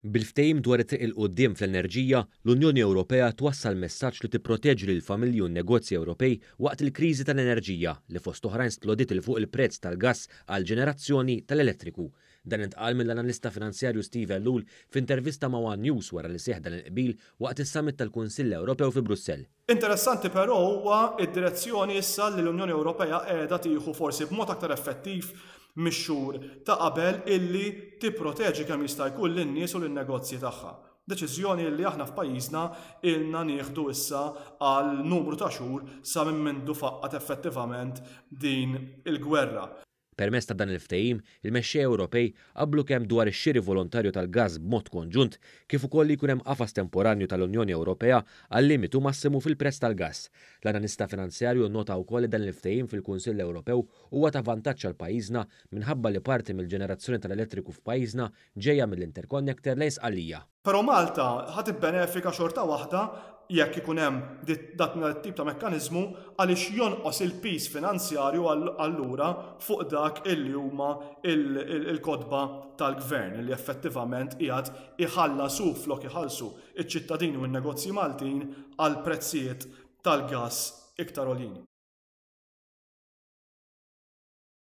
Bil-ftehim dwar it-triq il-qudiem fl-enerġija, l-Unjoni Ewropea twassal messaġġ li tipproteġi lill-familji u n-negozji Ewropej waqt il-kriżi tal-enerġija li fost oħrajn stlodiet il fuq il-prezz tal-gass għal ġenerazzjoni tal-elettriku. Dan intqal mill-analista finanzjarju Steve Ellul f'intervista ma' One News wara li seħħ dan il-qbil waqt is-summit tal-Kunsill Ewropew fi Brussell. Interessanti però huwa id-direzzjoni issa li l-Unjoni Ewropea qiegħda tieħu forsi b'mod aktar effettiv mix-xhur ta' qabel illi tipproteġi kemm jista' jkun lin-nies u lin-negozji tagħha. Deċiżjoni li aħna f'pajjiżna ilna nieħdu issa għal numru ta' xhur sa minn mindu faqqat effettivament din il-gwerra. Permezz ta' dan il-ftehim, il-mexxejja Ewropej qablu kemm dwar ix-xiri volontarju tal-gass b'mod konġunt kif ukoll li jkun hemm qafas temporanju tal-Unjoni Ewropea għal limitu massimu fil-prezz tal-gass. L-analista finanzjarju nnota wkoll dan il-ftehim fil-Kunsill Ewropew huwa ta' vantaġġ għal pajjiżna minħabba li parti mill-ġenerazzjoni tal-elettriku f'pajjiżna ġejja mill-interconnector lejn sqallija. Però Malta ħad ibbenefika xorta waħda jekk ikun hemm dak tip ta' mekkaniżmu għaliex jonqos il-pis finanzjarju allura fuq dak illi huma il-kodba tal-gvern li effettivament qiegħed iħallasu flok iħallsu iċ-ċittadini u n-negozji Maltin għal prezzijiet tal-gass iktar għolin.